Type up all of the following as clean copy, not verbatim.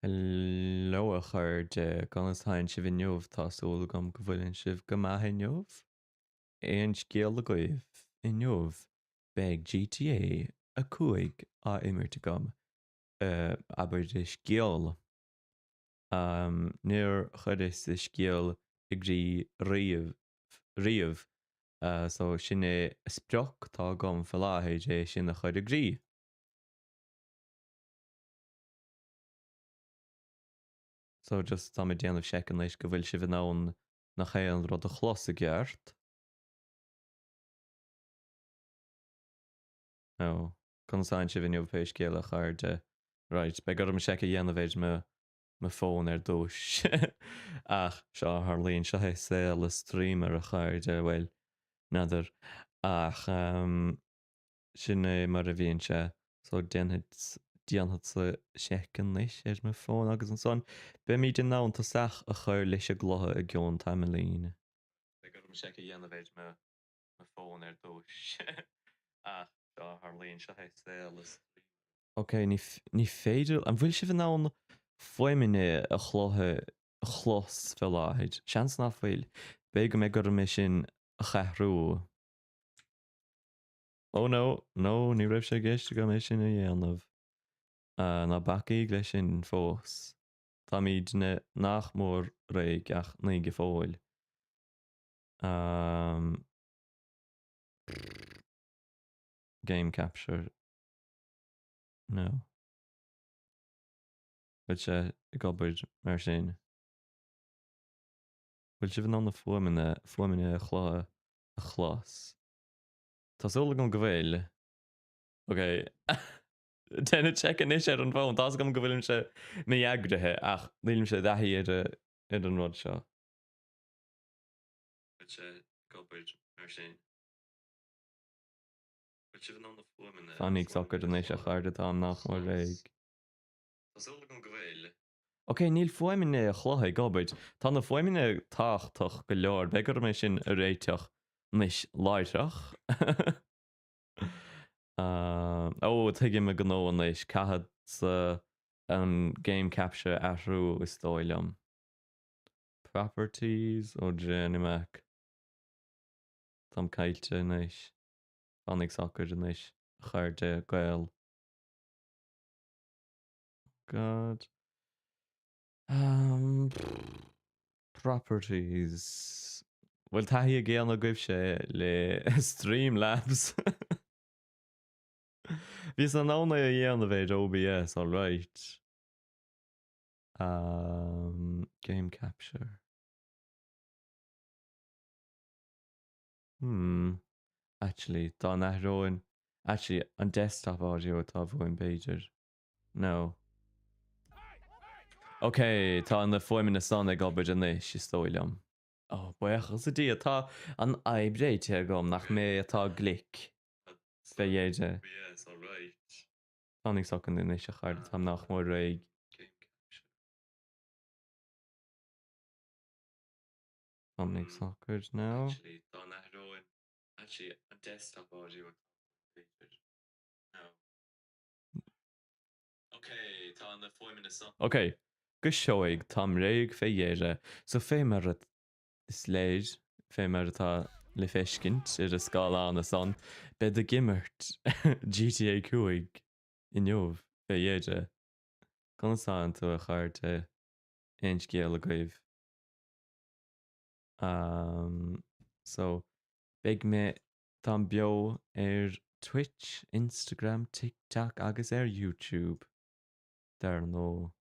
Hello a chur de ganas hain si bhíneomh tásúla gom go bhfuilinn sibh go maithe neomh. Éon scéal a goibh i neomh beag GTA a cuaig á imirt gom aber de scéal. Níor chud is scéal i grí riamh so sin é spreoch tá gom fel láthid é sin a chud a grí. So just tá déanamh second leis go bhfuil si bh nán nach chéan rud a chlos a gceart. No, chunáin si bhíneomh fééis céile chuir de right, be go am se a dhéanamhéid me fón ar dúis ach seo th líonn se sé le streamer a chuir de bhfuil nadidir ach sin é mar a bhíonn se so déanad sa second leis ar me fón agus an son be mí den ná tá seach a chuir leis a glotha a gceann tam líne. Be go am se a dhéanamhéid me fón ar dúis ach seo th líonn se sé le Ok, ní féidir an bhfuil si bh ná foiimine a chluthe a chlos fel láid. Seans nach bhfuil bé go méid gur mé sin a cheathrú. Ó nó, nó ní raibh sé géiste go mé sin a dhéanamh. Na bacaí lei sin fós. Tá míid nach mór réig ach ní go fóil. Game capture. No. Bhfuil sé i gobard mar sin. Bhfuil si bh ná na fuaimine a chlas. Tásúla gom go bhfuil. Ok. Téna checkan is ar an bhin, Tás gom go bhfuilm se mé agrathe ach lílim se dathí ar an rud seo. Bhfuil sé gobard mar sin. Bhfuil si bh ná na fuaimine. Fannig soccer den éis a chuirde tá nach mar réig. Tásúla gom go bhfuil. Ok, níl foiimine a chlutha gobard. Tá na foiimine táchtach go leor, be gur mé sin a réiteach níos láiteach. Ó tuige me gó an éis cahad sa an game capture athrú is dóilem. Properties ó Genimach. Tam caiilte níis. Fannig soccer níis. Chair de gael. God. Properties. Well, tahi a géan a goibh sé le Streamlabs. Bhís an ána a dhéanamh bhéid OBS, all right. Game capture. Actually, tá nachróin. Actually, an desktop audio tá bhfuin Beiidir. No. Ok, tá an na foiimine san ag gobard an éis is tóilem. Oh, buchas a dí atá an aibréite gom nach mé atá glic. Fe dhéide. Yes, all right. Tánig socan in éis a chair tam nach mór réig. Tánig soccer now. Actually, tá nachróin. Actually, an desktop audio tá Beiidir. No. Ok, go seoigh tam réig fé dhéire, so fé mar is léir fé mar atá le féiscint ar a scálána san, be a gimmert GTA cuaig i neomh fé dhéide. Conán tú a chairte ein scéal a goibh. So, beag me tam bio ar Twitch, Instagram, TikTok agus ar YouTube. Dar nó.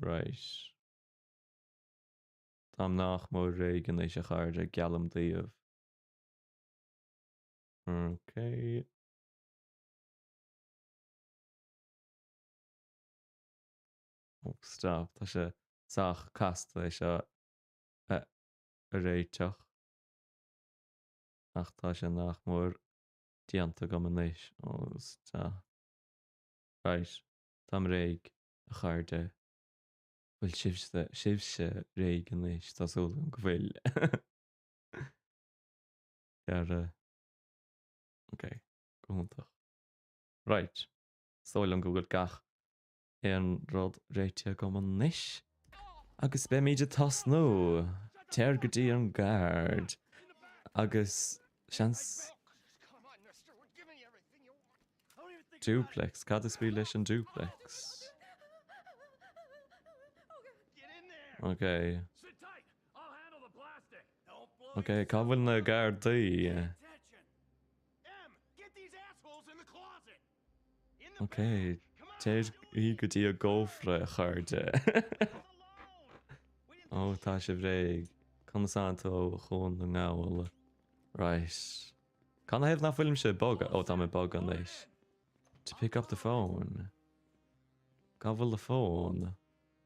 Right. Tám nach mór réigen éis a chairde gealam daobh. Ok. Oh, stop. Tá sé sach cast éis a réiteach. Ach tá sé nach mór dianta go an éis. Oh, stop. Right. Tám réig a chairde. Bhfuil sibse réig an éis. Tásúla go bhfuil. Ok. Gohúntach. Right. Sóil an Google gach an rud réite go an níis. Agus be méidir tas nó, teir go dtí an gard. Agus seans duplex, cad is bí leis an duplex. Okay. Okay, cá bhfuil na gardaí. Okay, teir í go dtí a ggófra a chuirde. Ó, tá sé bhréig. Conasanta ó chun na ngáil. Right. Can I have na film sé bug? Oh, tá mé bug an leis. To pick up the phone. Cá bhfuil the phone?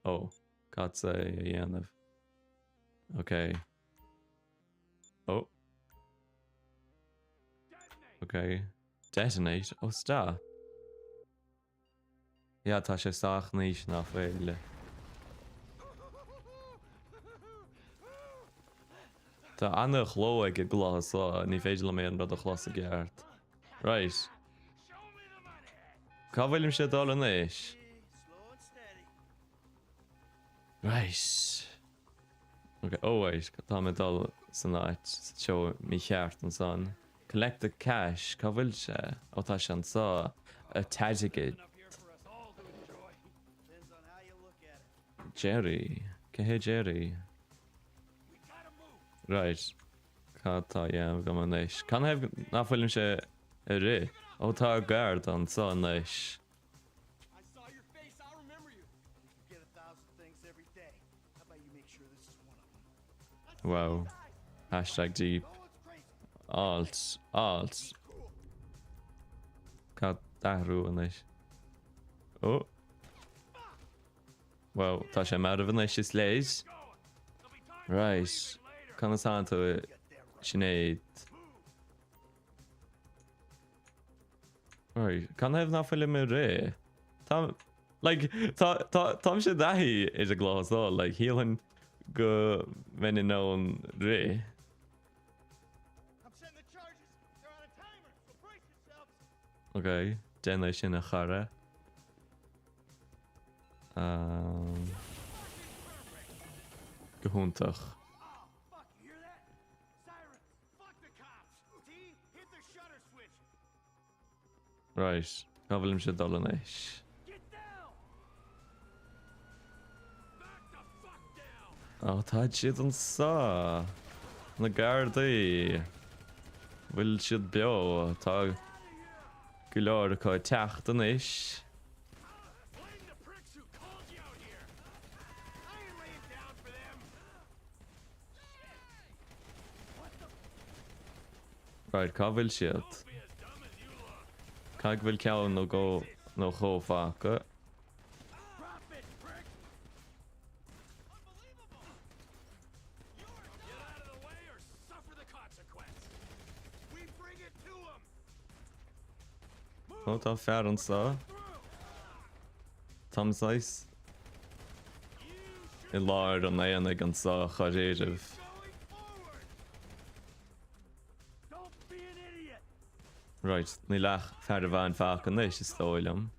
Oh, cad sé a dhéanamh. Okay. Oh. Okay. Detonate? Oh, stop. Ja, tá sé sách níos nach féile. Tá anna chló ag glas ní féidir le mé an rud a chlas a gceart. Right. Cá bhfuilim sé dal an éis? Right. Okay, oh wait, tá mé dal san áit seo mí cheart an son. Collect the cash, cá bhfuil sé? Ó tá sé an sá a taigid. Jerry. Cé Jerry? Right. Cá tá dhéanamh go an éis. Can I have na bhfuilim sé a ré? Ó tá gard an sá an éis. I saw your face, I'll remember you. You get 1,000 things every day. How about you make sure this is one of them? Wow. Hashtag deep. Alt. Alt. Cá dahrú an éis. Oh. Wow, tá sé mar an éis is léis. Right. Conasanta Sinead. Right. Can I have na film a ré? Tá sé dahi is a glas all. Like healing go when in on ré. I'm setting the charges. They're on a timer, so brace yourselves. Okay. Den sin a chara. Gehuntach. Oh, fuck, you hear that? Sirens. Fuck the cops. T, hit the shutter switch. Right. Cá bhfuilim sé dal an éis. Get down. Back the fuck down. Ó, tá siad an sá. Na gardaí. Bhfuil siad beo. Tá go leor a cá techt an éis. Blame the pricks who called you out here. I ain't laying down for them. Right, cá bhfuil siad. Don't be as dumb as you look. Cá bhfuil ceann nó go nó chófáca. Drop it, prick. Unbelievable. Get out of the way or suffer the consequence. We bring it to them. Ó, tá fear an sá. Tom sais. I láir an éana ag an sá charéirih. Going forward. Don't be an idiot. Right, ní leach fear a bhain fach an éis is tóilm.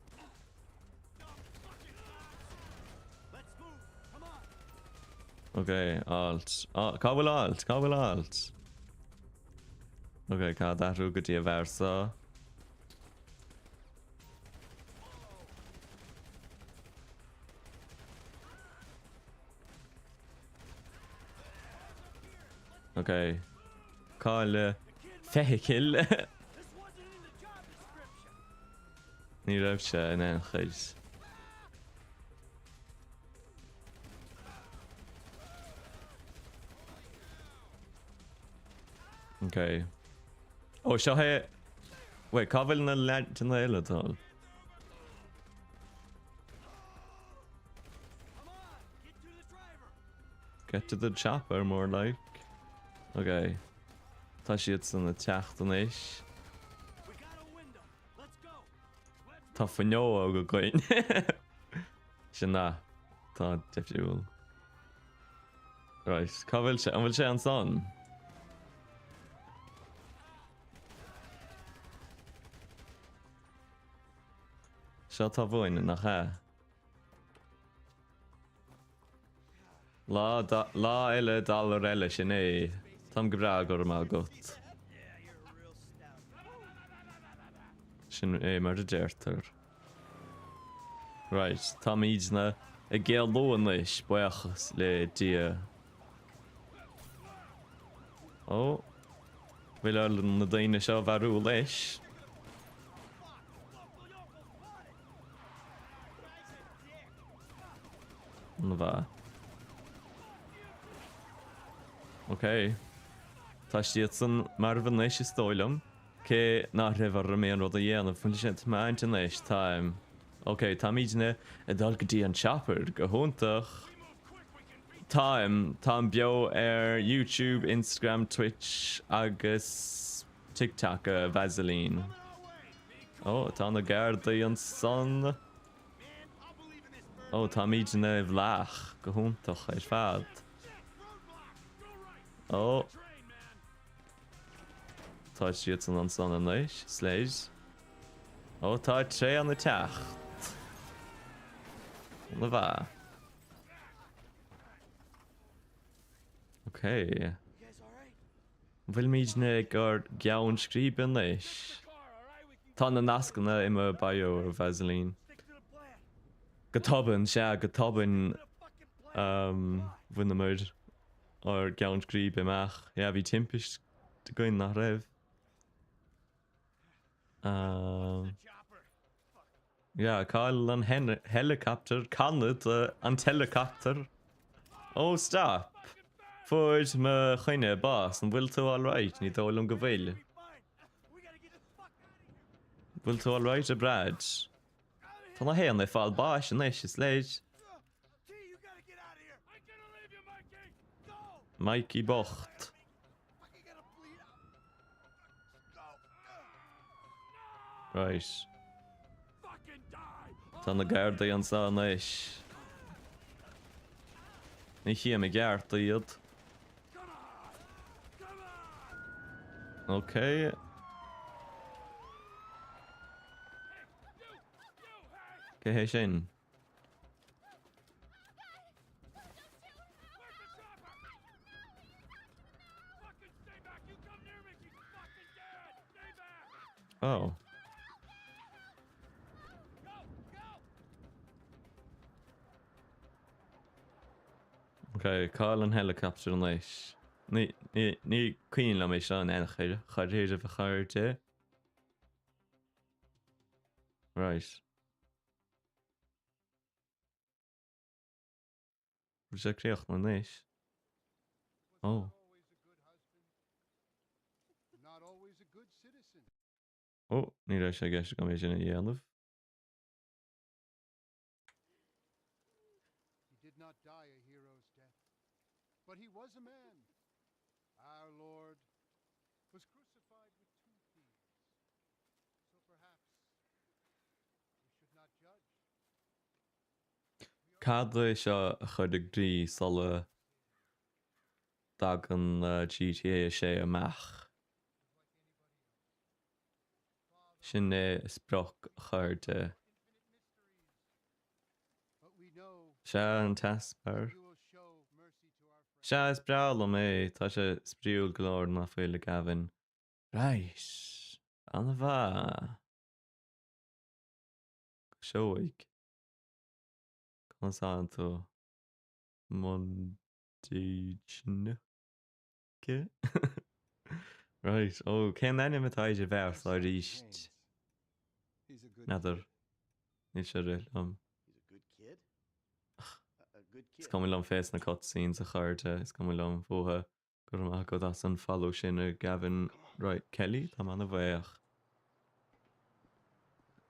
Let's move. Come on. Okay, alt. Cá bhfuil alt, cá bhfuil alt. Okay, cá dahrú go dtí a bhar sá. Okay. Cá le fehikill. This wasn't in the job description. Ní raibh sé in an chuis. Okay. Oh, seo é... Wait, cá bhfuil na leint na eile tal? Come on. Get to the driver. Get to the chopper, more like. Okay. Tá siad san na techt an éis. We got a window. Let's go. Let's Tá fanneó go goin. Sin na. Tá defriúil. Right, cá bhfuil sé? An bhfuil sé an son? Seo tá bhain nach é. lá eile dal eile sin é Tá go bra gur má got Yeah, you're a real stout. sin é mar a déirtar. Right, tá míidna a ggéal lóan leis buchas le dia. Ó, bhfuil ar na daine seo bharú leis. Na bha. Ok. Tá siad san mar bhan leis is tóilem. Cé ná rihar mé an rud a dhéanamh fan sin máint an leis táim. Ok, tá míidna a dal go dtí an chapper go húntach. Táim beo ar YouTube, Instagram, Twitch agus TikTok a Vaseline. Ó, tá na gardaí an son. Ó, tá míidna bhlach go húntach ar fad. Ó. Tá siad san an son an leis, sléis. Ó, tá tré an na techt. Na bha. Ok. You guys all right? Bhfuil míidna gur geann scríban leis. Tá na nascanna imime bio ar Vaseline. Stick to the plan. Gotabban se gotabban The fucking plan. bhuina muid ar geann scríb imach. Ja, bhí timpis goin nach raibh. Chopper. Ja, cáil an helicopter canad an helicopter. Oh, stop. Ford me chuine bás an bhfuil tú all right, ní dólam go bhfuil. Fine. We gotta get the fuck out of here. Bhfuil tú all right a Brad. Tá na héan le fáil bás an leis is leis. T, you gotta get out of here. I'm gonna leave you, Mikey. Go. Mikey bocht. Fucking gotta bleed out. Go. Right. Fucking die. Tá na gardaí an sa leis. Ní chi me geart iad. Come on. Come on. Ok. Cé hé sin? Fucking stay back. You come near me. She's fucking dead. Stay back. Oh. Go. Go. Ok, cáil an helicopter an leis. Ní cuioin le mé seo an enchair charéir a bheitchairte. Right. Bhí sé críocht na leis. Oh. Not always a good citizen. Oh, ní raibh sé gceist go mé sin a dhéanamh. He did not die a hero's death, but he was a man. Our Lord was crucified with two thieves. So perhaps we should not judge. Cad é seo a chuirde grí sola dag an GTA sé amach. Sin é sprach chuirde. But we know Se an taspar. you will show mercy to our friends. Se is breala mé, tá sé spríúil glór na féile gabhan. Reis, an bha. Seoig. Consanto. Mondíchne. Ke? Right, oh, cén ennim atá idir bheart á ríist. He's a good Nadar. kid. Ní sé réil He's a good kid. A good kid. Is cum lom fés na cutscenes a chuirte, is cum lom bhuatha gur amach go as an follow sin a Gavin right Kelly tá man a bhéach.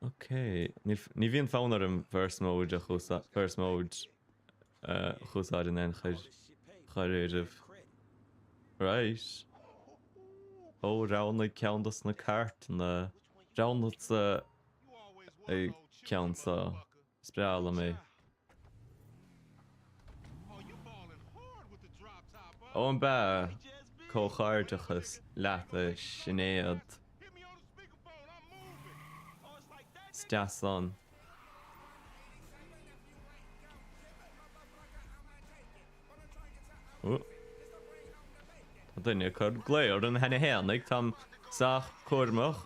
Ok, ní bhíon fánar an first mode a first mode chusáid in chuiréidirh. Right. Ó rana ceantas na cart na rana sa é ceansa sprála mé. Ó an ba cócháirteachas leata sinnéad Stason. Oh. Tá duine chu gléir an hena héananig tam sach cuamach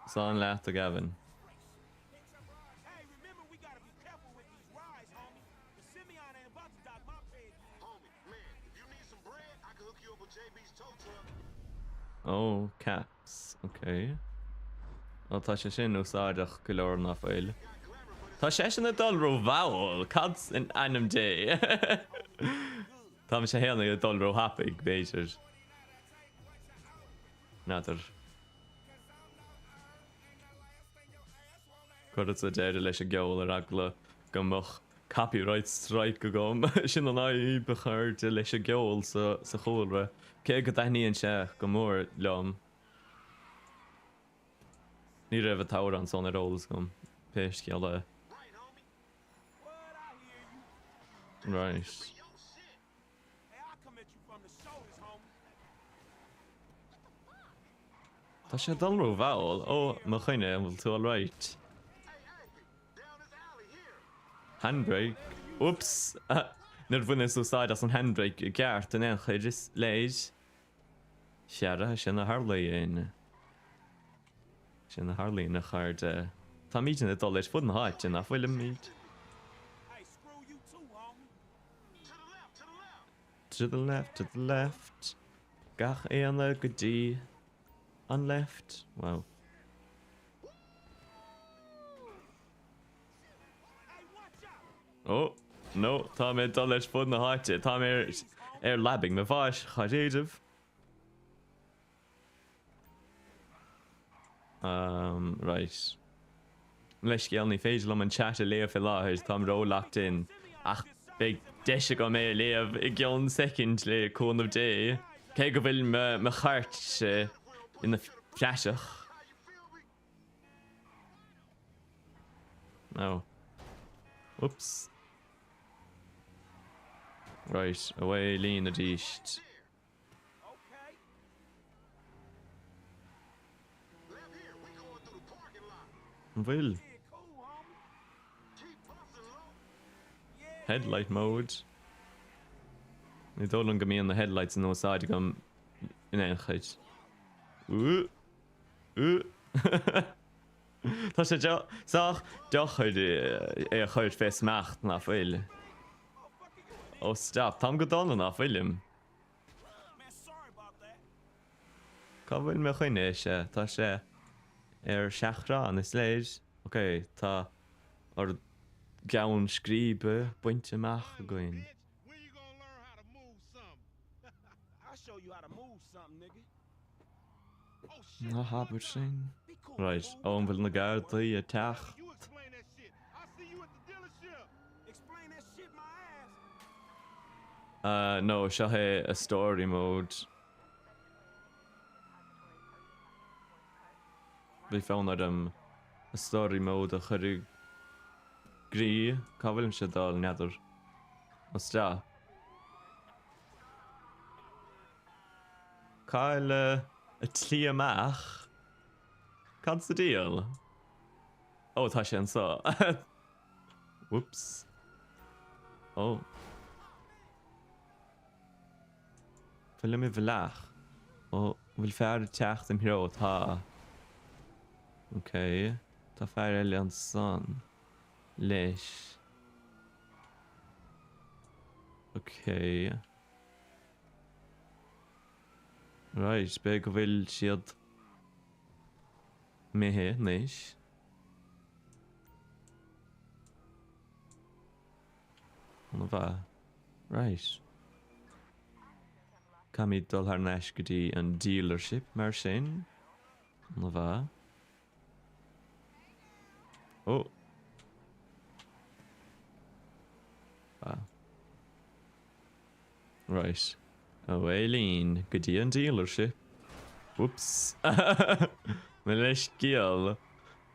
sa an leat a gavan. Hey, remember we gotta be careful with these rides, homie. The Simeon ain't about to dock my pay again. Homie, man, if you need some bread, I can hook you up with JB's tow truck. Oh, caps. Okay. Oh, tá sé sin úsáideach go leor nach fáil. Tá sé sin na dul ro bhail, cads in anam dé. Tá sé héananig a dul ro hapig, béidir. Nadir. Cuirid a déir leis a geol ar agla gomach copyright strike go gom. Sin an áí bechar de leis a geol sa chólra. Cé go daithníonn sé go mór leom. Ní raibh a táir an son ar ólas gom. Péist ceala. Right, homie? What? I hear you. Right. Yo, shit. Hey, I'll come at you from the shoulders, homie. Tá sé dul ro bhail. Oh, má chuine bhfuil tú all right. Hey, down this alley here. Handbrake. Oops. Nar bhuine úsáid as an handbrake i gceart in chuid is léis. Seara sin na Harlaíon. Sin na Harlaíon na chuirde. Tá míidin a dul leis fud na háit in nach bhfuil míid. Hey, screw you too, homie. To the left, to the left. To the left. Gach éana go dtí. On left. Wow. Hey, watch out. Oh, no. Tá mé dul leis fud na háite. Tá mé labbing me bháis chaidéideh. Right. Leis geal ní féidir am an chat a léamh i láthir Tá ró locked in. Ach, big deise go mé léamh I gceann second le cónamh dé. Cé go bhfuil me chart ina freiseach. How you feel me? No. Oops. Right, away lean a díist. Okay. Left here, we going through the parking lot. Bhfuil. Yeah, cool, homie. Keep busting low. Yeah. Headlight mode. Ní dólan go mííon na headlights an ósáide gom in éonchaid. Tá sé deach dechuid é a chuid fés mecht na bhfuil. Oh, stop. Tám go dána na bhfuilim. Man, sorry about that. Cá bhfuil me chuine sé. Tá sé ar seachrán is léir. Ok, tá ar gawn scríbe buinte meach a goin. Bitch, when you gonna learn how to move something? I'll show you how to move something, nigga. Oh shit. Na haber sin. Be cool. Right, fool. ó bhfuil na gardaí a teach. You explain that shit. I'll see you at the dealership. Explain that shit my ass. No, seo é a story mode. Bhí fán adam a story mode a chuirigh grí, cá bhfuilm sé dal neadar. Os da. Cáil a tlí amach. Cad sa díal? Oh, tá sé an sa. Whoops. Oh. Fuil mi bhleach. Oh, bhfuil fear teacht im hiro tá. Ok. Tá fear eile an san. Leis. Ok. Right, be go bhfuil siad méthe níos. An bha. Right. Cam I dul ar neis go dtí an dealership mar sin. An bha. Oh. Ah. Right. Oh, Aileen, go dtí an dealership. Whoops. Me leis gial.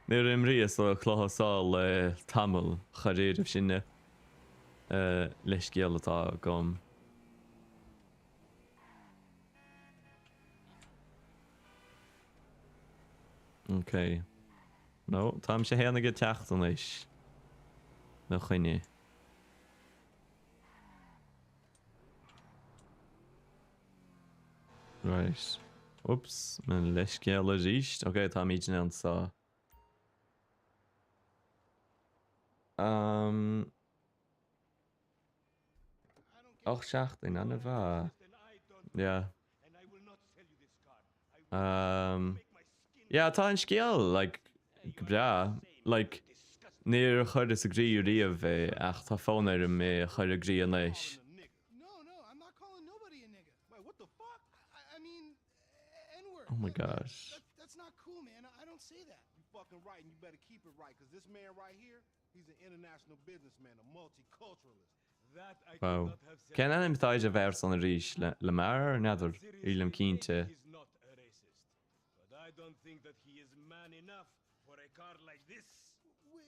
Ní rim ríos le chláthsáil tamil charéadh sinne leis gial atá gom. Ok. No, tám sé héanana go teachtan leis. Na chuine. Right. Oops, mijn leiscéal ríist. Ok, tá míid an sa. Och seach in anna bha. Yeah. Yeah, tá an scéal, like, bra. Like, níor chuir is a gríú riamh ach tá fónar mé chuir a grí an leis. No, I'm not calling nobody a nigga. Wait, what the fuck? I mean, N-word. Oh my gosh. That's not cool, man. I don't say that. You fucking right, and you better keep it right, because this man right here, he's an international businessman, a multiculturalist. That I Wow. could not have said. Cean an imitáid a bheirs an ríis le mar neidir ílam cínte. He's not a racist, but I don't think that he is man enough for a car like this.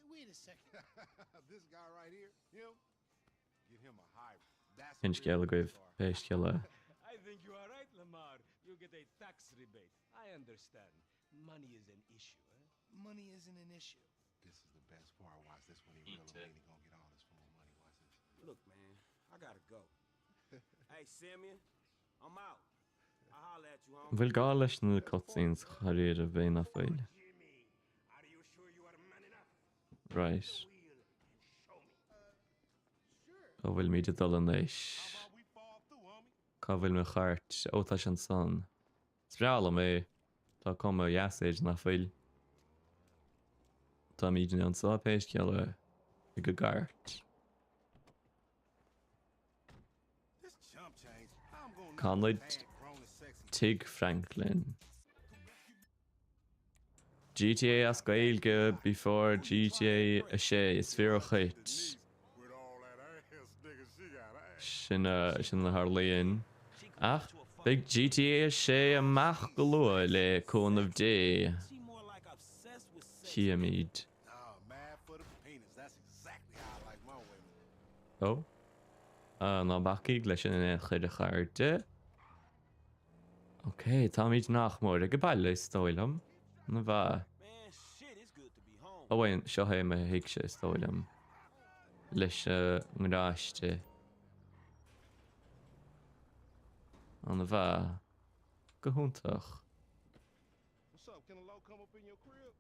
Wait a second. This guy right here, him, get him a hybrid. That's Hin a scéal a real goibh car. péisceile. I think you are right, Lamar. You get a tax rebate. I understand. Money is an issue, eh? Money isn't an issue. This is the best part. Watch this when he realizes he gonna get all this phone money. Watch this. Look, man, I gotta go. Hey, Simeon, I'm out. I'll holler at you, homie. Bhfuil gá leis na cutscenes charéir a bhéin a fáil. Jimmy, are you sure you are man enough? Right. Wheel and show me. Ó bhfuil míad a dul an leis. How about we fall through, homie? Cá bhfuil me chart ótá an san. Spreala mé tá com a jaséid na fáil. Tá míad an sa péisceile I go gart. This chump change. How I'm gonna Conlid tag grown and sexy. Tig Franklin. GTA as gaeilge before GTA a sé is fear chait. With all that ass, nigga, she got ass. Sin na Harlíon. Ach, big GTA a sé amach go lua le cón of day. She more like obsessed with sex. Chiamid. Oh, mad for the penis. That's exactly how I like my women. Oh? Ná bacig leis sin in chuid a chairde. Ok, tá míid nach mór ag go bailile stoilm. Na bha. Man, shit, it's good to be home. Ó bhain seo é me hiic sé stoilm. Leis ngráiste. An bha. Go húntach. What's up? Can a low come up in your crib?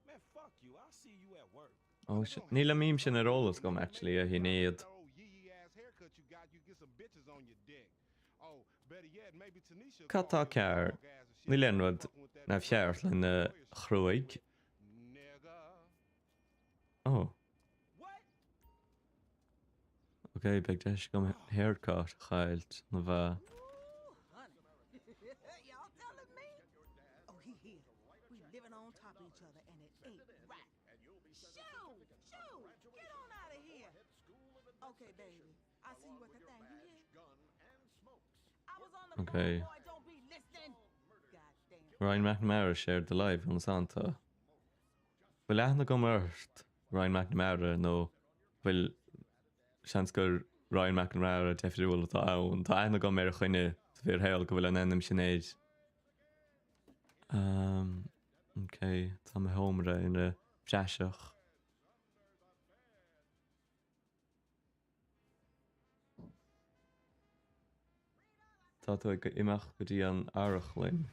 Man, fuck you. I'll see you at work. Oh shit. Níl mím sin ar ólas gom actually a hinnéad. Oh, yee ass haircut you got, you get some bitches on your dick. Oh, better yet, maybe Tanisha. Catá cear. Níl enrod na fiart le na chruig. Nigga. Oh. What? Ok, big deis gom haircut chailt na bha. Y'all telling me? Oh, he here. We living on top of each other, and it ain't right. Shoo! Shoo! Get on out of here. Okay, baby. I see you at the thing. You hear? I was on the Okay. phone, boy. Don't be listening. Goddamn. Ryan McNamara shared the live on Santa. Bhfuil leithna go mirt Ryan McNamara nó bhfuil seans gur Ryan McNamara defriúil atá ann. Tá aithna go mé a chuine sa bhíor héil go bhfuil an ennim sinnéid. Ok, tá me homra ina bhreaseach. Tá tú ag imach go dtí an áireach linn.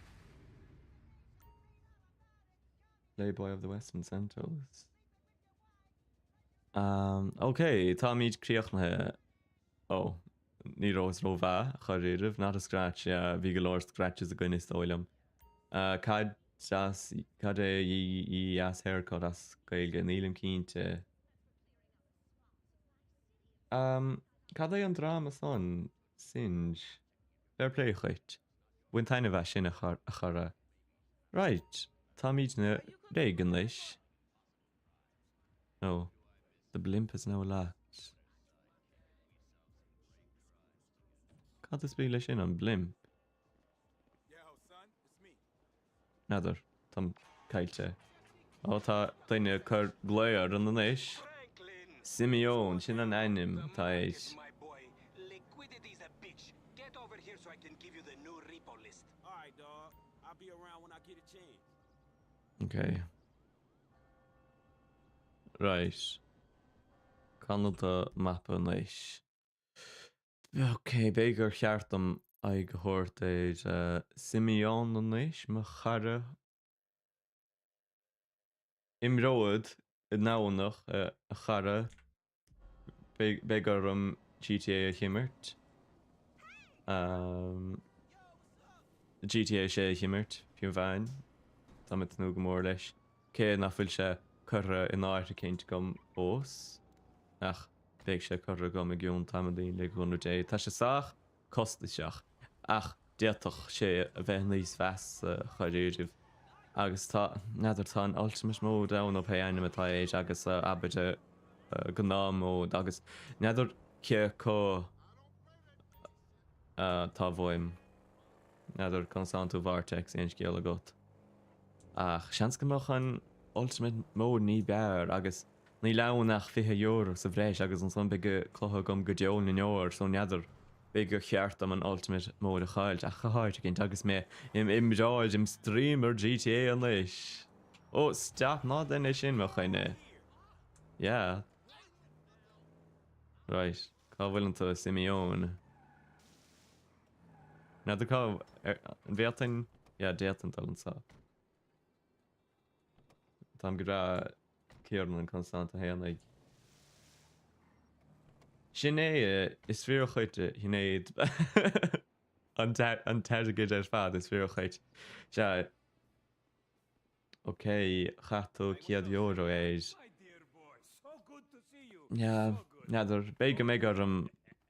Playboy of the Western Centrals. Ok, tá míid críochtnathe. Oh, ní rós ró bha choiríirih, not a scratch, bhí go leir scratches a gcuine óilm. Cad é í as haircut as gaeilge nílim cínte. Cad é an drama son singe. Fair play chuit. Bhain taine bheith sin a chara. Right, tá míid na réigen leis. No, the blimp is now locked. Cad is bí leis sin an blimp? Yo, son, it's me. Nadidir, tam cailte. Ó tá daine chur gléir an leis. Franklin. Simeon, sin an ainim, tá éis. My boy, liquidity's a bitch. Get over here so I can give you the new repo list. All right, dog. I'll be around when I get a chance. Ok. Right. Canada map an leis. Ok, bégur cheartam ag hort éid Simeon an ish ma charre imróid I náwnach a charre begar GTA a chimmert GTA sé chimmert fiú bhain Tá mit nó go mór leis cé nachfuil se chur in áir a céint gom os ach féic sé chur gom a gún tamdaín le gúna dé Tá sé saach costaseach ach déach sé a bheith níos fes choidirh agus tá neidir tá an ultimate mó da op héanam atá éis agus abide go ná mód agus neidir ce có tá bhim neidir constantú Vortex on scéal a got ach seans gomach an ultimate mód ní bear agus ní lenach €50 sa bhréis agus an son bige chlutha gom go deol in óir so neidir bigger cheart am an ultimate mód a chail a chaáid ginn agus mé imráid im streamer GTA an leis ó stop ná den é sin mo chuine yeah right cá bhfuil tú Simeon na de cá an bhétain déan tal an sa Tá go ra céan an constant a héananig sin é is fear chuite hinnéad an teirgid ar fad is fear chuit se Oké chatú €100 éis My dear boy, so good to see you. ja So good. neidir béige mé gur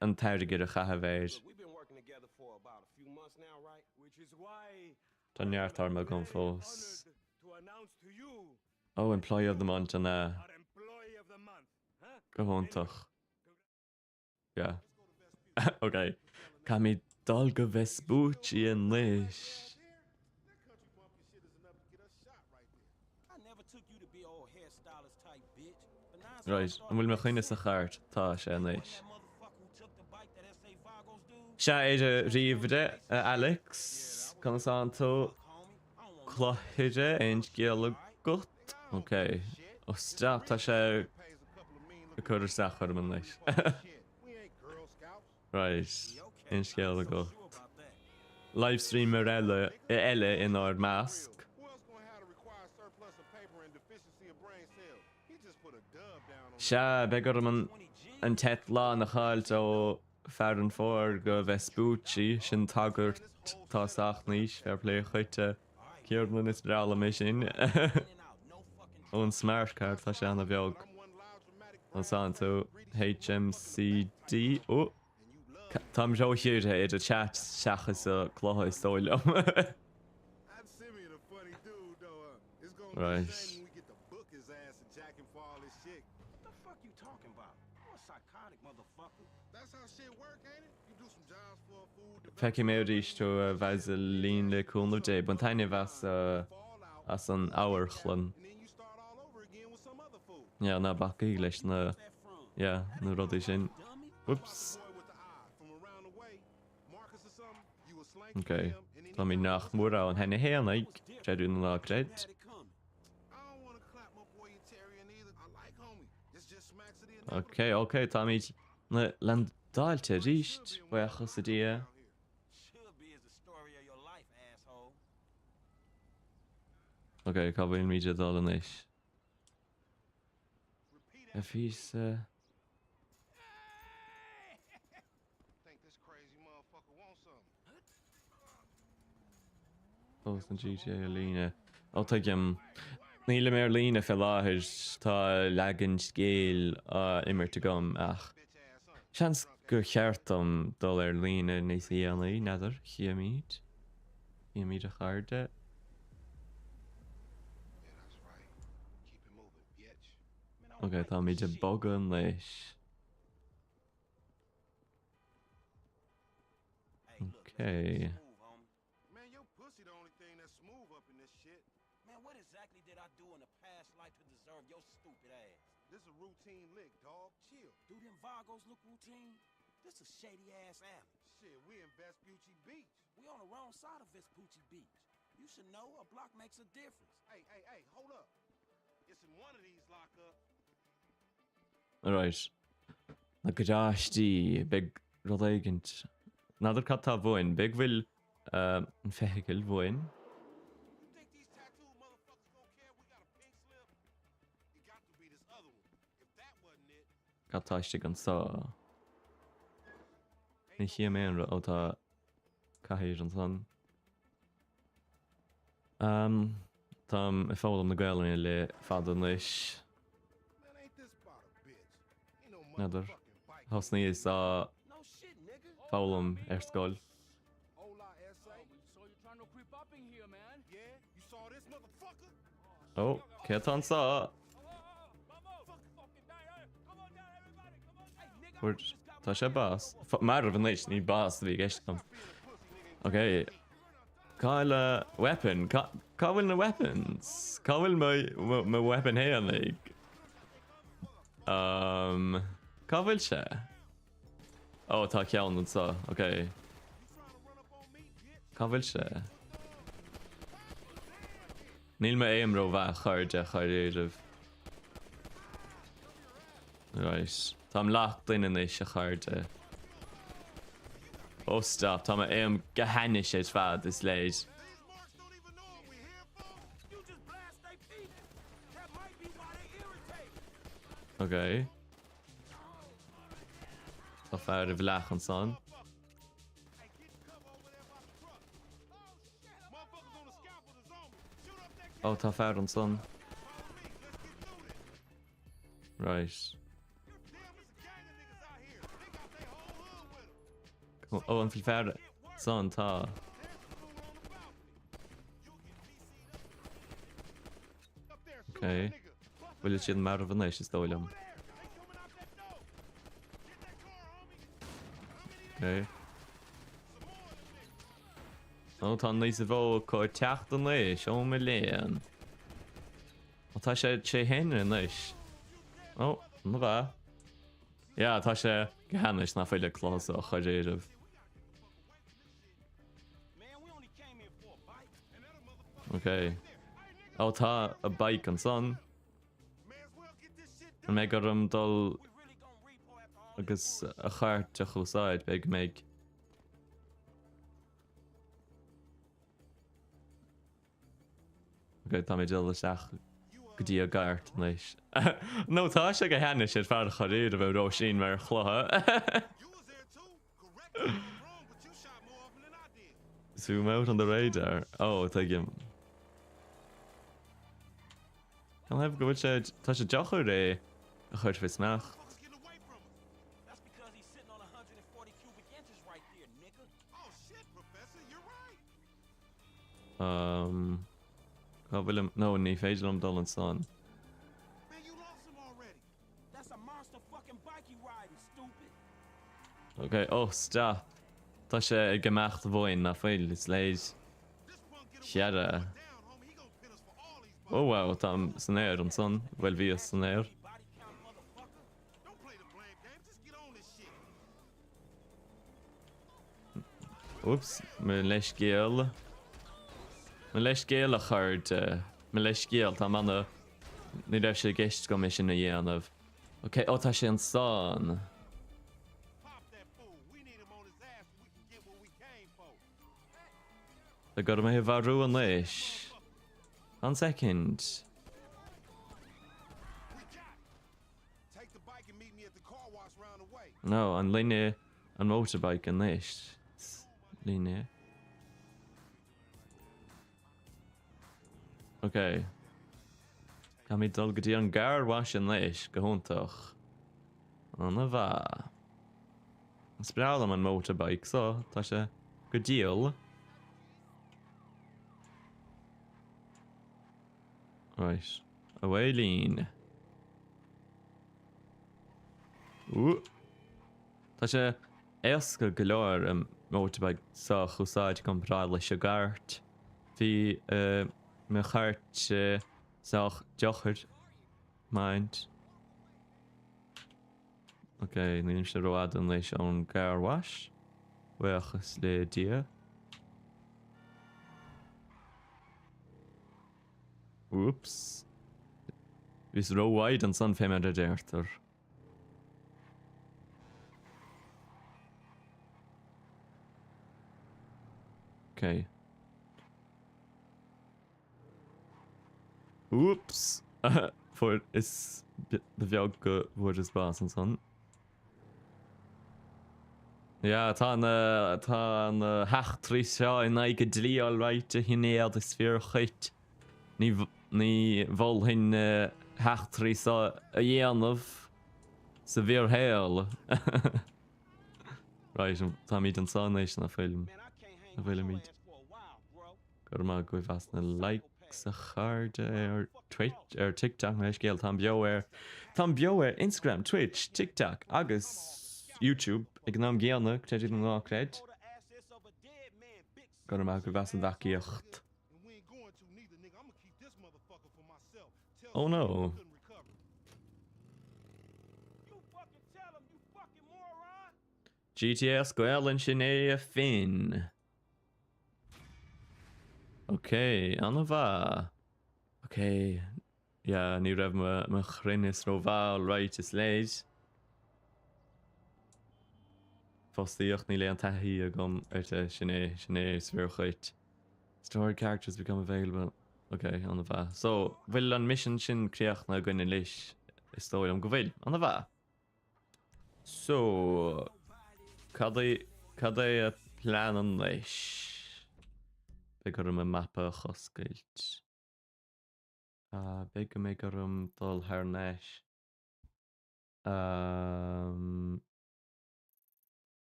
an teirgid a chathahéir Look, we've been working together for about a few months now, right? Which is why Tá neartar me gom I'm fós honored to announce to you ó employee of the month an our employee of the month. Huh? go hóntaach yeah okay Ca mí dul go Vespucci an leis That country bumpkin shit is enough to get us shot right there. I never took you to be old hairstylist type bitch. But now it's right an bhfuil me chuine sa chart tá sé an leis that motherfucker who took the bite that S.A. Vagos dude. se éidir riomhde Alex Consanto Homie, I don't want chloide ein scéal gut ok ó stop tá sé Pays a couple of mean a chuir sachar man leis shit. We ain't Girl Scouts. right ein scéal gut sure about that. livestreamer eile in our mask Who else gonna have to require surplus of paper and deficiency of brain cells? He just put a dub down on se begur an tet lá na cháilt ó fear an fór go Vespucci sin tagart tá sach níos fair play chuite cearnan is rála mé sin In and out, no fucking ón smart card tá sé anna bheog one loud dramatic an Santo HMCD ó Tám seo hiúrthe idir chat seachas a chlátha istóilm That Simeon a funny dude though. It's gonna Right. be a shame when we get to book his ass and jack him for all this shit. What the fuck you talking about? You a psychotic motherfucker. That's how shit work, ain't it? You do some jobs for a food Feici mé ríistú a bheits a líon le cúnú dé, ban taine bheits fallout, as an áhachlan. and then you start all over again with some other food. Ja, na bacaí leis na That from? yeah, na rudí sin. Dummy? Whoops. Boy with the eye from around the way, Marcus or something, you was slanking Okay. him, and then Tá mí nach mór an henne héanaig, treadú na lágréid. Had it coming. I don't want to clap my boy Terry either. I like homie. This just smacks of the inevitable. Ok, tá mí na landáilte ríist, buchas a dia. Should be is the story of your life, asshole. Ok, cá bhfuil míide dal an éis. Repeat A after fís think this crazy motherfucker wants something. ó an GTA a líne. Ó tá níle mé líne fel láthir tá legan scéal immert gom ach. Bitch ass son. Seans gur cheartm dul líne níos íanaí neidir chiaamíd. Chiaamíd a charde. Yeah, that's right. Keep it moving, bitch. Man, I Ok, like tá this míide shit. bogan leis. Hey, look, let's Okay. get this move, homie. Man, your pussy the only thing that's smooth up in this shit. Man, what exactly did I do in a past life to deserve your stupid ass? This a routine lick, dog. Chill. Do them Vagos look routine? This a shady ass alley. Shit, we in Vespucci Beach. We on the wrong side of Vespucci Beach. You should know a block makes a difference. Hey, hold up. It's in one of these lockups. Right. Na godáistí big rudéigent Nadir catá bhin, big bhfuil an fehiil bhin. You think these tattooed motherfuckers gonna care we got a pink slip? It got to be this other one. If that wasn't it, Catáiste an sá. Ní chi méanra ó tá caiir an san. Tam I fálam na gailne le fada leis. man, ain't this about a bitch? Ain't no Nadir. motherfucking bike. Thosnaí is á No shit, nigga. fálam scoil. Hola, SA. So you're trying to creep up in here, man? Yeah, you saw this motherfucker? Ó, Cétán sá. Bhúirt tá sé bás. Mar bhan leis ní bás bhí gceist chum. Ok. Cáil weapon. Cá bhfuil na weapons. Cá bhfuil my weapon héan ag. Cá bhfuil sé? Ó, tá ceann an sa. Ok. Cá bhfuil sé? Níl me éimró bheith chuirde chuiréidirh. Right. Tá leach duine is a chuirde. Oh, stop. Tá éim gohannis is fad is leid. These marks don't even know what we're here for. You just blast their feet. That might be why they irritate. Ok. Tá fear leach an son. Hey, get cover over there by the truck. Oh, shit. Motherfuckers on the scaffold is on me. Shoot up that Oh, tá fear an son. Follow me. Let's get through this. Right. Damn, it's a gang of niggas out here. They got their whole hood with them. Oh, an fi fear son tá. There's the fool on the balcony. You'll get PC'd up there. Shoot Okay. that nigga. Bust Bhfuil siad mar bhan leis is dóilem. over there. They coming out that door. Get that car, homie. How many Ok. there? Some more of them niggas. Ó, tá níos a bhó có teach an leis, ó me léan. Ó, tá sé hen an leis. Ó, na bha. Ja, tá sé gohannis na féile clás a chuiréidirh. Man, we only came here for a bite. Ok. Ó, tá a bike an son. May as well get this shit An done. mé gom dul We really gonna repo after all agus a chuirt a chusáid beag méid. Ok, tá mé dul isteach go dtí a gart leis. No, tá sé go heanne sé fear a choréad a bheith ró sin mar chlutha. You was there too. Correct me if I'm wrong, but you shot more of them than I did. Zoom out on the radar. Oh, tá gim. Can I have go sé tá sé deachar é a chuirt fis meach. Motherfuckers getting away from us. That's because he's sitting on 140 cubic inches right there, nigga. Oh shit, Professor, you're right. Cá bhfuil no, ní féidir am dul an son. Man, you lost him already. That's a monster fucking bike you riding, stupid. Ok, oh, stop. Tá sé ag gemacht bhin na féil is leid. This punk get Siada. down, homie. He gonna pin us for all these Oh wow, tá san éir an son. Bhfuil bhí san éir. Body count, motherfucker. Don't play the blame game. Just get on this shit. Oops, me leis géal. Me leis géal a chuirt. Me leis géal tá manna ní raibh sé geist go mis sin na dhéanamh. Ok, ó tá sé an son. Pop that fool. We need him on his ass so we can get what we came for. Tá go mé bharú an leis. An second. We got it. Take the bike and meet me at the car wash round the way. No, an linne an motorbike an leis. Linne. Ok. Ca mi dul go dtí an gar was an leis go húntaach. An a bha. Spráil am an motorbike so, tá sé go díal. Right. Away lín. Tá sé éasca go leir an motorbike sa chusáid compráil leis a gart. Bhí me chart sa deochar mind. Ok, nílim sé roiad an leis an gar was. Bhuiachas le dia. Oops. Vís roiad an san féime a déirtar. Okay. Oops. For is the bheag go bhfuil is bás an son. Ja, tá an heachtrií seo in ag go dlí áráite hinnéad is fear chuit. Ní bhil hin heachtrií sa a dhéanamh sa bhíor héal. Right, tá míid an sánéis na film. Man, I can't hang Na with bhfuil your míid. ass for a while, bro. Gur má go bhas na likes a charde Twitch TikTok na scéal tá beo Instagram, Twitch, TikTok agus YouTube ag ná géanna creidir an lácréid. Hold the assets of a dead man, big Gur má go bhas an bhaciíocht. And we ain't going to neither, nigga. I'm gonna keep this motherfucker for myself. Tell Oh, Slim no. we couldn't recover. You fucking tell him, you fucking moron. GTS goelan sin é a fin. Okay, anna bha. Okay. Ja, ní raibh ma chrinnis ro bháil right is leid. Fostíocht ní le an taithí a gom arte sinné svirchuit. Story characters become available. Okay, anna bha. So, bhfuil an mission sin creach na gine leis is tóil am go bhfuil. Anna bha. So, cad é a plan an leis? Be gur a mappa choscailt. Be go mé gur dul haar neis.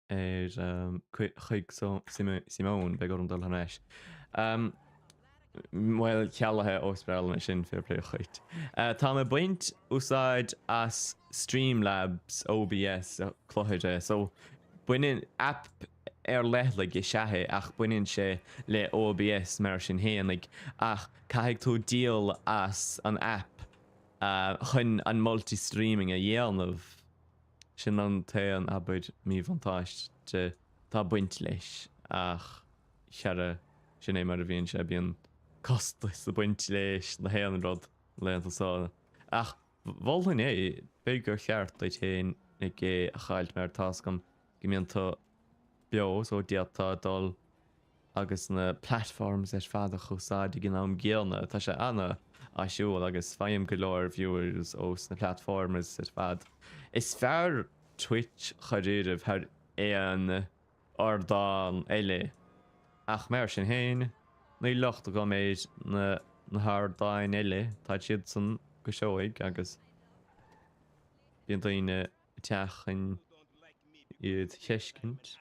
Chuig Simón be gur dul haar neis. Well, cealathe óspreil na sin fair play chuit. Tá me buint úsáid as Streamlabs OBS chlóide, so buinin app leth like, I sethe ach buinin sé le OBS mar sin héan like, ach caithigh tú deal as an app chun an multi-streaming a dhéanamh sin an ta an abid mí fantáist tá buint leis ach chearra sin é mar a bhíonn sé bíon costas a buint leis na héan rud leanta sáda ach bhiltain é be gur cheart le chéin ag é a chailt mar tascam gimionta bio so diata dul agus na platforms fada chusáid gin am géalna tá sé anna siúil agus faim go leir viewers os na platforms fad. Is fearr Twitch charéirih thar éan ardán eile ach mar sin héin ní locht go méid na thdáin eile tá siad san go seoigh agus bíon daoine teachan iad cheiscint.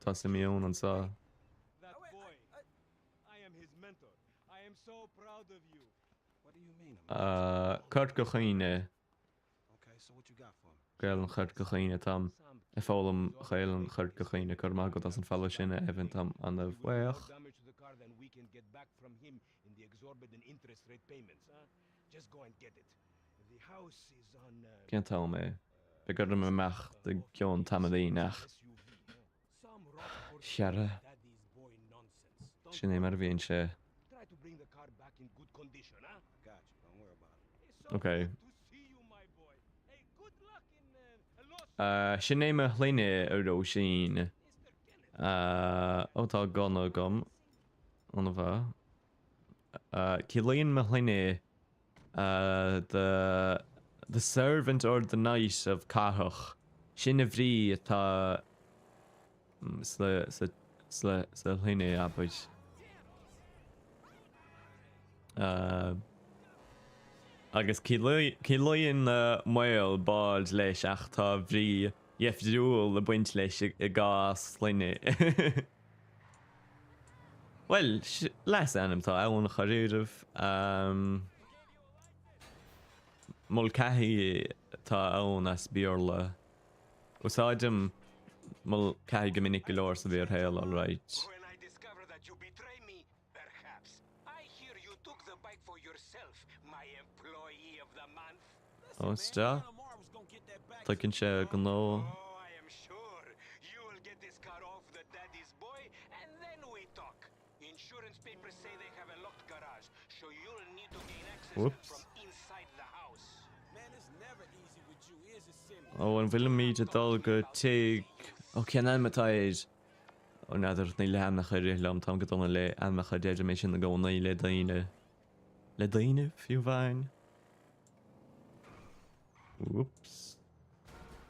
Tá sa mion an sa. That boy. I am his mentor. I am so proud of you. What do you mean? Curt go chuoine Okay, so what you got for me? gael an churt go chuoine tam fálam chail an churt go chuoine gur má go as an falla sinna evan tam an a bhhaach. Damage to the car than we can get back from him in the exorbitant interest rate payments, huh? Just go and get it. The house is on Cén tal mé. Be gur me meach de ceann tamadí nach. some rock Chearra daddy's boy nonsense. Don't sin é mar bhíonn sé. try to bring the car back in good condition, huh? Got you. Don't worry about it. It's so Okay. good to see you, my boy. Hey, good luck in a lot, Sin é me chluine aró sin. Mr. Kenneth. Ótá gana gom an bha. Cilíonn me chluine the servant or the knight of Cahach. Sin a bhrí atá sle chluine abid. Agus cilíonn mail bád leis ach tá bhrí Jefdúil le buint leis I gás chluine. Well, leis anam tá ann charéirih mul caithí tá ann as bíorla. Usáidim mul caithí go minic go leir sa bhíor héal all right. When I discover that you betray me, perhaps. I hear you took the bike for yourself, my employee of the month. Ó sta Lamar was gonna get that back. tucinn sé go nó. Oh, I am sure you will get this car off the daddy's boy, and then we talk. Insurance papers say they have a locked garage, so you'll need to gain access Whoops. from inside the house. Man, it's never easy with you, is it, Simmy? Ó an bhfuil míid a dul go tuig ó cean matáid ó nadidir ní leannach a rilumm tá go donna le anmacha déidir mé sin na gcónaí le daine. Le daine fiú bhain. Whoops.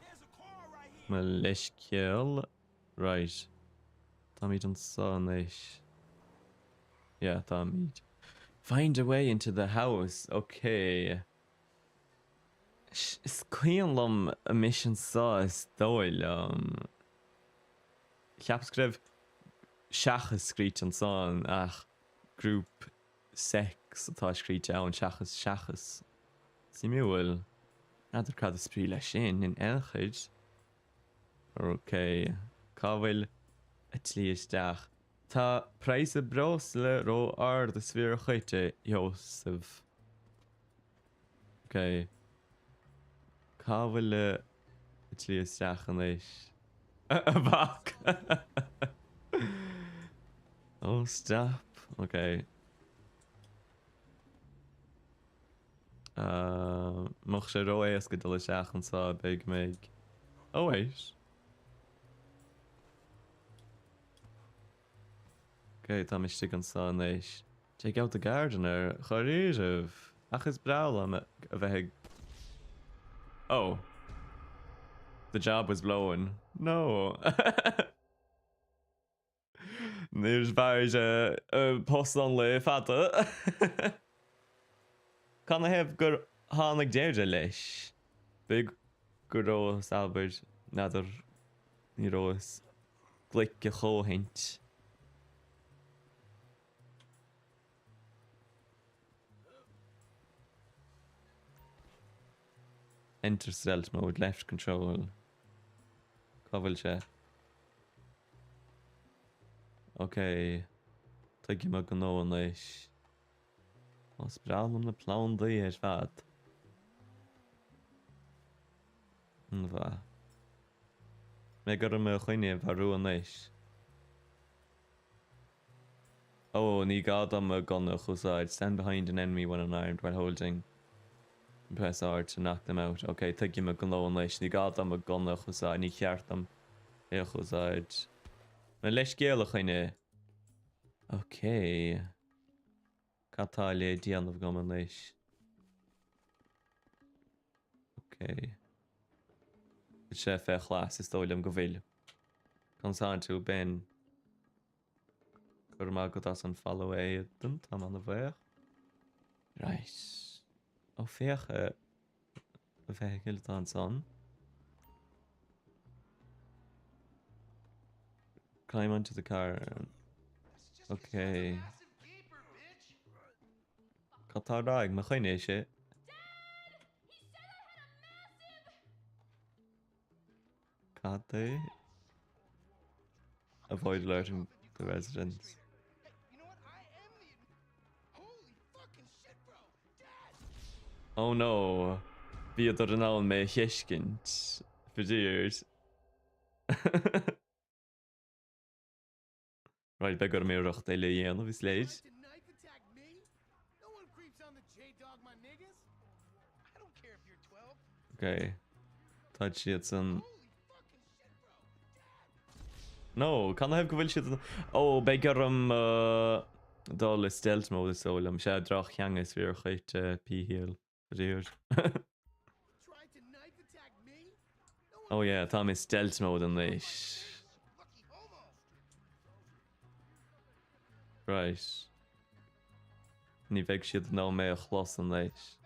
There's a car right here. Ma leis ceall. Right. Tá míid an son éis. Yeah, tá míid. Find a way into the house. Okay. Is cuian lom a mission sá is dóil. Cheapscrib seachas screech an son ach group sex atá screech ann seachas. Si mi bhfuil nadidir cad a sprí leis sin in elchuid. Okay. Cá bhfuil a tlí isteach. Tá praise bros le ró ard a sfír chuite Joseph. Okay. Cá bhfuil le a tlí isteach an éis. A bach. Oh, stop. Okay. Mag sé ró éas go dul isteach an sá beag méid. Oh, éis. Okay, tá miste an san éis. Take out the gardener. Choríirih. Ach is brawl am a bheith. Oh. The job was blowing. No. Níos bhaid post an le fada. Can I have gur hánig déirde leis? Big gurrós Albert nadidir ní rós. Glic a chóhaint. Enter stealth mode, left control. Covel sé. Okay. Tuigi me go nó an leis. Os bralam na plán daí ar fad. An bha. Me gur me chuine bharú an leis. Oh, ní gad am a gun a chusáid. Stand behind an enemy when unarmed while holding. Press R to knock them out. Okay, tuigi me go nó an leis. Ní gad am a gun a chusáid. Ní cheart am a chusáid. Na leis géala chuine. Okay. Catá le díanamh gom an leis. Okay. Sé fé chlas is dóilem go bhfuil. Consáin tú ben. Gur má go as an follow é dun tam an a bheith. Right. Ó fécha a bheith gilt an son. Climb onto the car. Okay. Catá raig ma chuine sé. Cate. Avoid alerting the residents. You know what? I am the. Holy fucking shit, bro! Dad! Oh no. Bhí idir an án mé hiiscint. For years. Right, begur mé rocht é le dhéanamh is léid. Tried to knife attack me? No one creeps on the J-Dog, my niggas. I don't care if you're 12. Okay. Tá siad san. Holy fucking shit, bro! No, can I have go bhfuil siad. Oh, begur dul is stealth mode is sol am sé drach cheangas bhíor chuit píhíal. For years. Tried to knife attack me? No one Oh yeah, tá is stealth mode an leis. lucky homo. Right. Ní bheith siad ná mé a chlos an leis.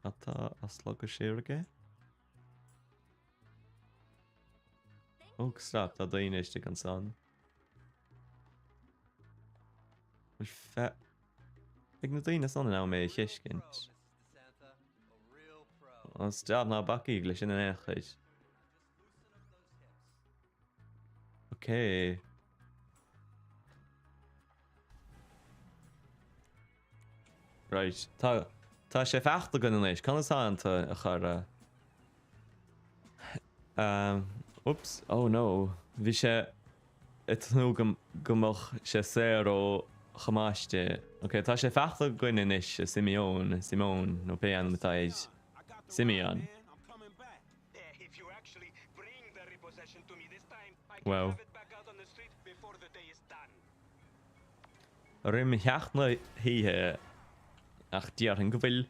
Catá as slug a séir aige? Oh, stop, tá daoine éiste an san. Bhil fe... Ag na daoine san ná mé hiiscint. An stop ná bací leis sin an échaid. Okay. Right. Tá sé feachta gan an éis. Can sáanta a chur oops. Oh no. Bhí sé itnú gomach sé séir ó chamáiste. Okay, tá sé feachta gan in éis Simón nó pe an matáid. I got the Simeon. route, man. I'm coming back. If you actually bring the repossession to can Wow. have it back out on the street before the day is done. Rym heach na hithe ach diar yn gyfil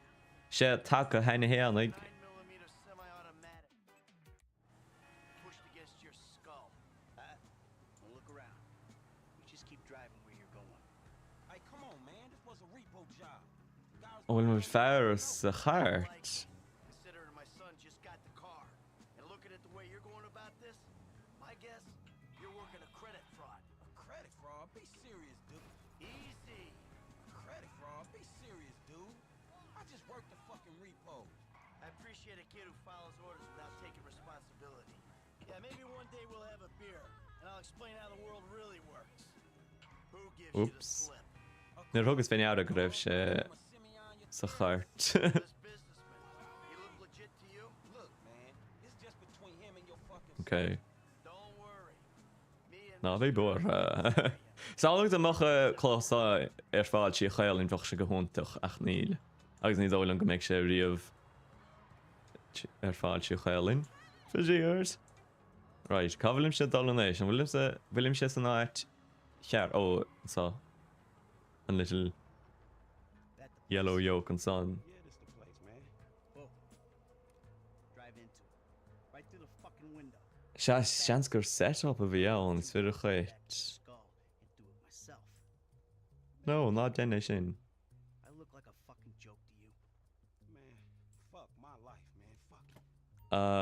se take henne heannig 9mm semi-automatic. Pushed against your skull. Well, look around. You just keep driving where you're going. Hey, come on, man. This was a repo job. Guys Wel mae'r fawr sy chart. Considering my son just got the car. And looking at the way you're going about this, my guess, you're working a credit fraud. a credit fraud. Be serious, dude. Easy. Credit fraud. Be serious, dude. I just worked the fucking repo. I appreciate a kid who follows orders without taking responsibility. Yeah, maybe one day we'll have a beer, and I'll explain how the world really works. Who gives you the Oops. slip? Na'r hwgys fe'n iawn o gryf se sy chart. This businessman. He look legit to you? Look, man. It's just between him and your fucking Okay. Don't worry. Me and Na, fi bwr. Sa'n dy mach closa fad si chael yn fach sy'n gyhwntach ach nil. Agus ni ddol yn gymig se rif fad si chael yn. For years. Right, cafel se dal yn eich. William se sy'n ait chiar. Oh, so. A little That the yellow place. yoke and son. Yeah, this the place, man. Whoa. Drive into it. Right through the fucking window. Sians gyr set up a fi iawn, sfyr y Back to the chwit. skull and do it myself. No, na denne sin. I look like a fucking joke to you. Man, fuck my life, man. Fuck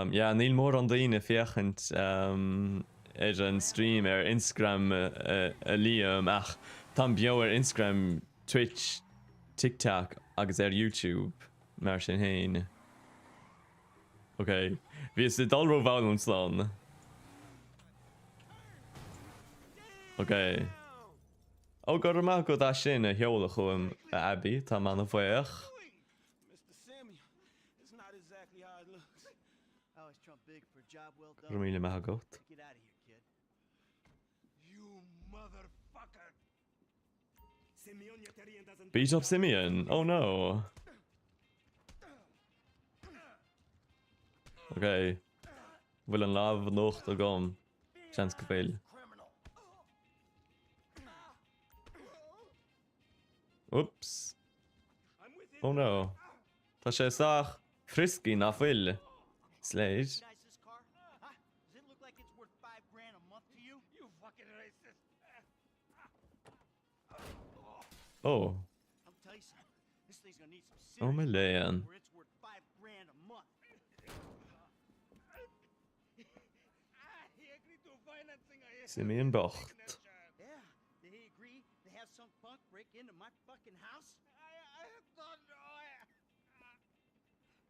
it. Ja, Neil mór an daine fiachant an stream Instagram Liam ach tam bio Instagram, Twitch, TikTok agus YouTube mar sin hain. Okay, vi is dal ro valum slán. Okay. Oh god ma go da sin a heola chum Abby tam an foiach. Mr. Samuel, it's not exactly how it looks. I always trump big for a job well done. Rumile ma got. Get out of here, kid. You motherfucker. Simeon Yetarian doesn't Beat up Simeon. Oh no. Okay. Wil een lave nog te gaan. Chans veel. Criminal. Oops. I'm with him. Oh no. Ta sé sach frisky na veel. Slade. Recognize this car? Huh? Does it look like it's worth $5 grand a month to you? You fucking racist. Oh. I'll tell you something. This thing's gonna need some serious Oh my land. where it's worth $5 grand a month. He agreed to financing a Simeon Bocht. Yeah, did he agree to have some punk break into my fucking house? I don't know.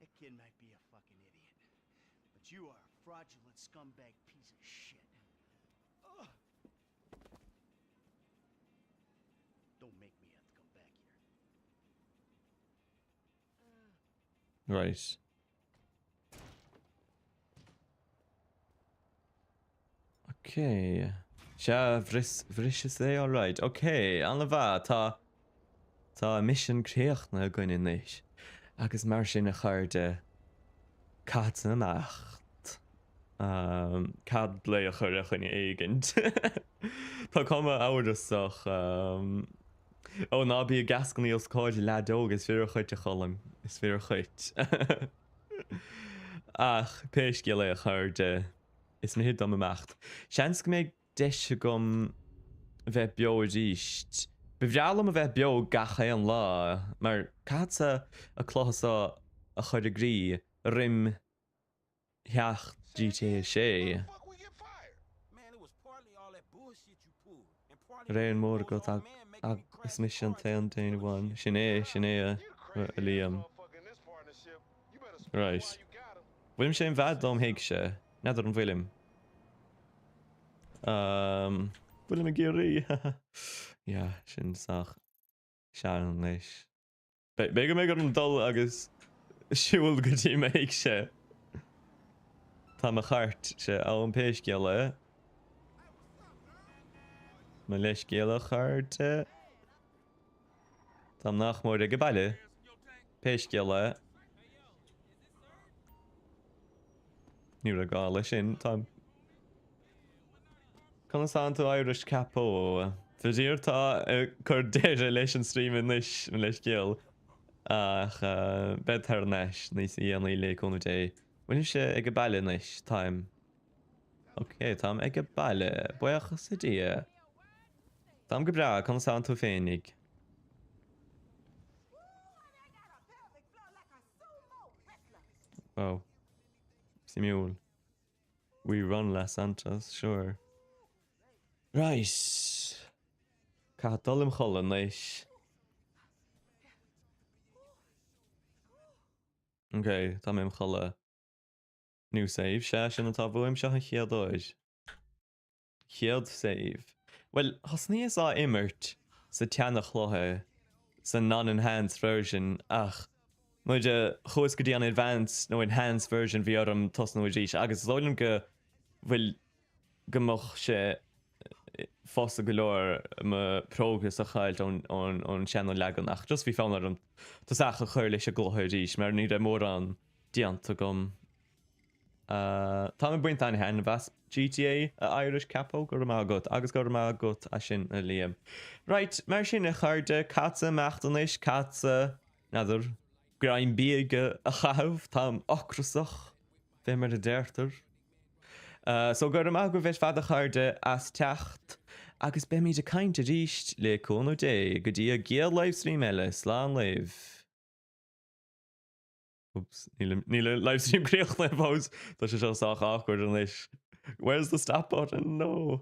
That kid might be a fucking idiot, but you are a fraudulent scumbag piece of shit. Ugh. Don't make me have to come back here. Right. Okay. Sja vrish is they alright. Okay, an va ta mission creacht na goin in nish. Agus mar sin a charde cat na macht. Cad le a churach in eigent. Tá cuma áidirach ó ná bí a gascaní os cáid ledóg is fear chuit a cholam. Is fear chuit. Ach, péisci le a chuirde. Is na hid am amacht. Seans go méid deise gom bheith beo a ríist. Bhrealam a bheith beo gacha an lá, mar cáta a chlósa a chuir a grí rim heacht GTA sé. Fuck, we get fired. Man, it was partly all that bullshit you pulled. And partly Rain that mór grown go old man making me crash is mission the car and 1021. shit. Sinné You the craziest Liam. motherfucker in this partnership. You better speak Right. while you got him. William sé bhead dom hiig se. Neidir an bhfuilim. Bhfuilim a géirí. Ja, sin sach. Sean leis. Be go mé gur an dul agus siúil go dtí me hiig se. Tá a chart se á an péis geile. Me leis geile charte. Tá nach mór a go baile. Péis geile. Ní a gá lei sin tá Consan tú Irish Capo. Fyddi'r ta cwr deir leis yn stream yn leis gil. Ach, bed her nesh, nes I an le kon dé. When is ag y baile nesh time. Okay, tam ag y baile. Boiach sy dia. Tam gebra, consan tú fénig. Oh. Simule. We run Las Santas, sure. Right. Cadol im cholan leis. Okay, tam im chola. New save, sin an tá bhuaim seo an chiaadóid. Chiad save. Well, has níos á immert sa teannach chlothe sa non-enhanced version ach muide chus go dtí an advanced nó enhanced version bhí orm tos nó ddís agus lóilm go bhfuil gomach sé fosa go leir ma prógus a chailt ón seanú legan ach just bhí fáin orm Tás acha chuir leis a glothe ddís mar ní mór an dianta gom. Tá buint an hen bheas GTA a Irish Capo gur má gut agus gur má gut a sin a líam. Right, mar sin a chuirde catsa meachtanis catsa nadidir graim bíige a chahabh tám ocrasach fé mar a deirtar. So gur má go bheith fad a chuirde as techt agus be míid a caint a ríist le cónú dé go dtí a géal livestream eile slán live. Oops, Nila livestream creach le pause. That's just awkward and Where's the stop button? No.